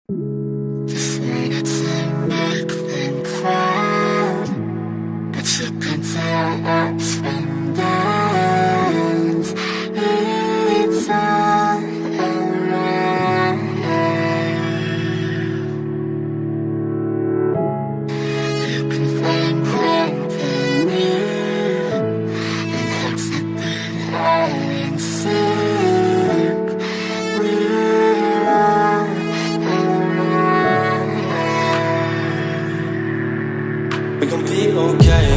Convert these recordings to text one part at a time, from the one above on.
Just wanted to make them proud, but you can tell ups from downs. It's all around. You can find company and hearts that beat high in sync. We're all around. We gon' be okay,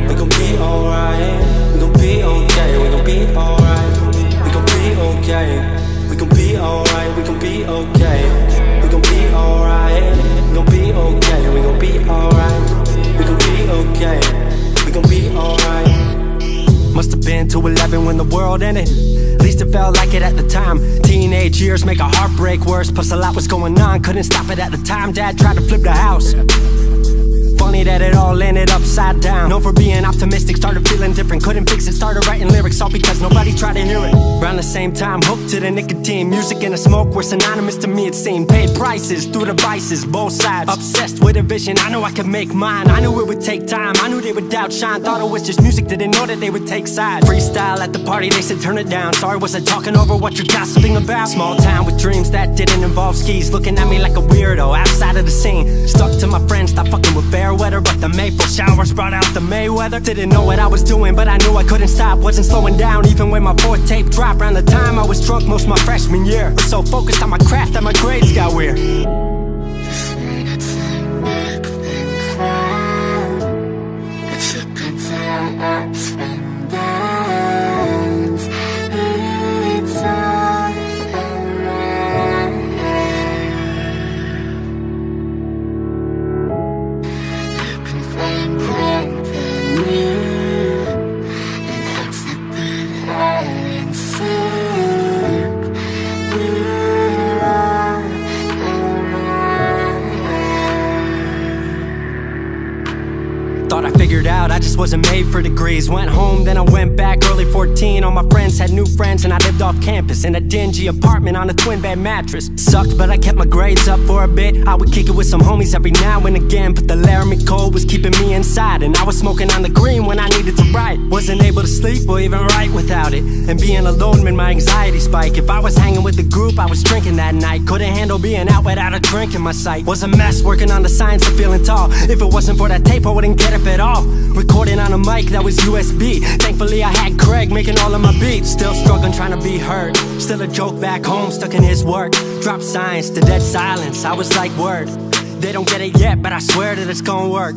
we gon' be alright. We gon' be okay, we gon' be alright. We gon' be okay, we gon' be alright. We gon' be okay, we gon' be alright. We gon' be okay, we gon' be alright. We gon' be okay, we gon' be alright. Must've been to 11 when the world ended. At least it felt like it at the time. Teenage years make a heartbreak worse. Plus a lot was going on, couldn't stop it at the time. Dad tried to flip the house. Funny that it all ended upside down. Known for being optimistic, started feeling different. Couldn't fix it, started writing lyrics, all because nobody tried to hear it. Around the same time, hooked to the nicotine. Music and the smoke were synonymous to me, it seemed. Paid prices through the vices, both sides. Obsessed with a vision, I knew I could make mine. I knew it would take time, I knew they would outshine. Thought it was just music, didn't know that they would take sides. Freestyle at the party, they said turn it down. Sorry, was I talking over what you're gossiping about? Small town with dreams that didn't involve skis. Looking at me like a weirdo, outside of the scene. Stuck to my friends, stopped fucking with fair weather. But the maple showers brought out the Mayweather. Didn't know what I was doing, but I knew I couldn't stop. Wasn't slowing down, even when my fourth tape dropped. Around the time I was drunk most of my freshman year. Was so focused on my craft that my grades got weird. Just wanted to make them proud, but you can tell ups from downs. It's all around. You can find company and hearts that beat high in sync. We're all around. Thought I figured out I just wasn't made for degrees. Went home, then I went back early 14. All my friends had new friends and I lived off campus in a dingy apartment on a twin bed mattress. Sucked, but I kept my grades up for a bit. I would kick it with some homies every now and again, but the Laramie cold was keeping me inside. And I was smoking on the green when I needed to write. Wasn't able to sleep or even write without it. And being alone made my anxiety spike. If I was hanging with the group, I was drinking that night. Couldn't handle being out without a drink in my sight. Was a mess working on the science of feeling tall. If it wasn't for that tape, I wouldn't get up at all. Recording on a mic that was USB. Thankfully I had Craig making all of my beats. Still struggling trying to be heard. Still a joke back home, stuck in his work. Dropped science to dead silence, I was like word. They don't get it yet, but I swear that it's gonna work.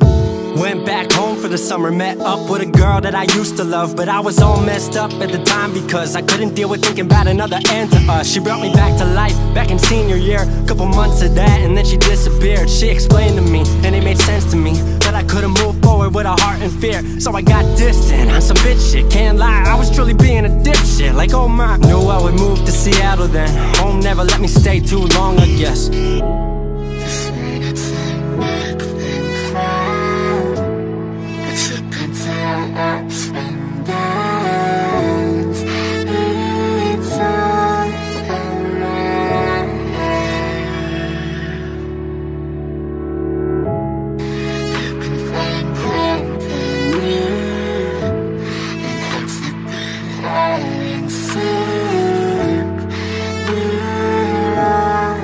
Went back home for the summer, met up with a girl that I used to love. But I was all messed up at the time because I couldn't deal with thinking about another end to us. She brought me back to life, back in senior year. Couple months of that and then she disappeared. She explained to me, and it made sense to me, that I couldn't move forward with a heart in fear. So I got distant on some bitch shit, can't lie, I was truly being a dipshit. Like oh my, knew I would move to Seattle then. Home never let me stay too long, I guess. Just wanted to make them proud, but you can tell ups from downs. It's all around. You can find company and hearts that beat high in sync. We're all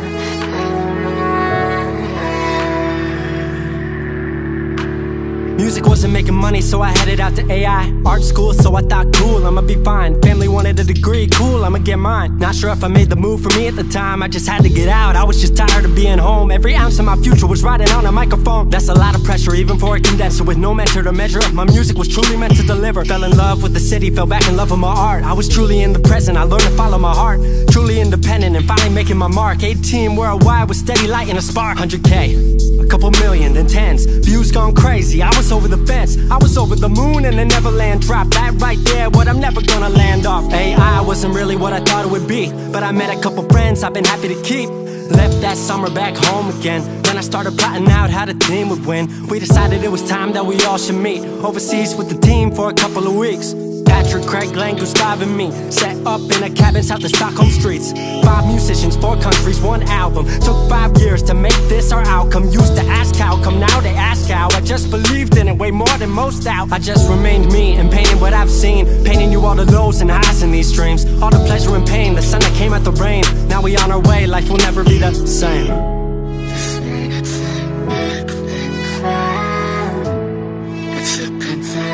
Music wasn't making money, so I headed out to AI art school, so I thought cool, I'ma be fine. Family wanted a degree, cool, I'ma get mine. Not sure if I made the move for me at the time, I just had to get out. I was just tired of being home. Every ounce of my future was riding on a microphone. That's a lot of pressure, even for a condenser with no measure to measure up. My music was truly meant to deliver. Fell in love with the city, fell back in love with my art. I was truly in the present, I learned to follow my heart. Truly independent and finally making my mark. 18 worldwide with steady light and a spark. 100K, a couple million, then tens. Views gone crazy, I was over the fence. I was over the moon and the Neverland drop. That right there, what I'm never gonna land off. AI wasn't really what I thought it would be, but I met a couple friends I've been happy to keep. Left that summer back home again. Then I started plotting out how the team would win. We decided it was time that we all should meet overseas with the team for a couple of weeks. Patrick, Craig, Glenn, Gustav and me set up in a cabin south of Stockholm streets. 5 musicians, 4 countries, 1 album. Took 5 years to make this our outcome. Used to ask how come, now they ask how. I just believed in it way more than most out. I just remained me and painted what I've seen, painting you all the lows and highs in these dreams, all the pleasure and pain, the sun that came out the rain. Now we on our way, life will never be the same.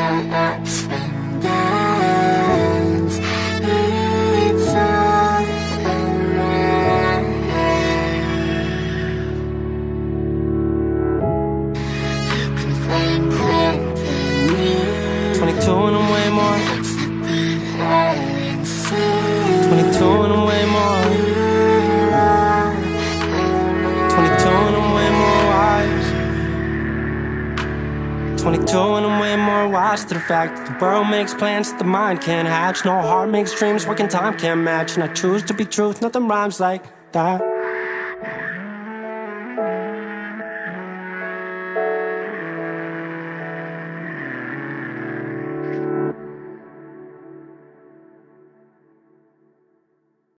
Ups and downs, it's all around. You can find hope in you. 22 and I'm way more. It's a bit high inside. 22 and I'm way more. 22 and I'm way more wise. 22 and I'm way more wise to the fact that the world makes plans that the mind can't hatch. No heart makes dreams, working time can't match. And I choose to be truth, nothing rhymes like that.